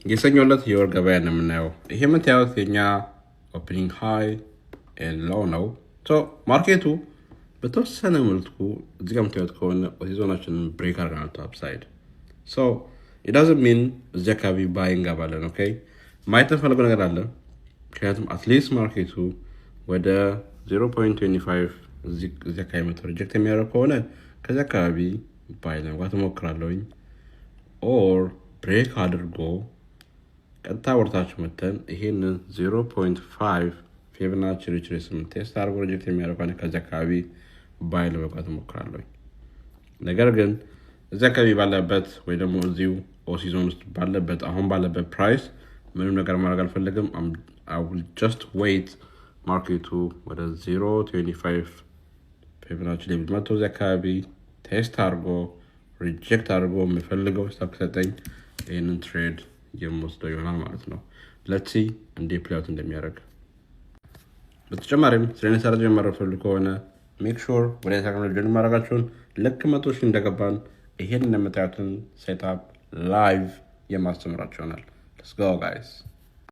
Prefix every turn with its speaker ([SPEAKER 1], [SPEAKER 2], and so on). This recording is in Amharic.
[SPEAKER 1] የሰኞለት የወር ገበያ ነው የምናየው። ይሄ የምታዩት የኛ ኦፕኒንግ ሃይ ኤንድ ሎው ነው። ሶ ማርኬቱ በተወሰነ መልኩ እዚህ ጋር የምታዩት ከሆነ ዞናችንን ብሬክ አድርገናል ቱ አፕሳይድ። ሶ ኢት ዳዝንት ሚን እዚህ አካባቢ ባይ እንገባለን። ኦኬ ማየት እንፈልገው ነገር አለ። ምክንያቱም አትሊስት ማርኬቱ ወደ 0.25 እዚህ አካባቢ መቶ ሪጀክት የሚያደርግ ከሆነ ከዚህ አካባቢ ባይ ለመግባት እሞክራለሁኝ። ኦር ብሬክ አድርጎ ቀጥታ ወርታችሁ መተን ይሄንን 0.5 ፌብናች ሪትሬስም ቴስት አድርጎ ሪጀክት የሚያደርግ ከሆነ ከዚህ አካባቢ ባይ ለመግባት እሞክራለሁኝ። ነገር ግን እዚህ አካባቢ ባለበት ወይ ደግሞ እዚሁ ኦሲዞን ውስጥ ባለበት አሁን ባለበት ፕራይስ ምንም ነገር ማድረግ አልፈልግም። I will just wait ማርኬቱ ወደ 0.25 ፌብናች ሌቭል መጥቶ እዚህ አካባቢ ቴስት አድርጎ ሪጀክት አድርጎ የሚፈልገው ስታክ ሰጠኝ ይህንን ትሬድ የምወስደው ይሆናል ማለት ነው። ለትሲ እንዴ ፕሌያውት እንደሚያደርግ። በተጨማሪም ስለኔ ጀመረ ፈልጉ ከሆነ ሜክ ሹር ወደ ኢንስታግራም ጆይን ማድረጋችሁን ልክ 100,000 እንደገባን ይሄን እንደምታዩትን ሴትአፕ ላይቭ የማስተምራችሁ ይሆናል። Let's go guys.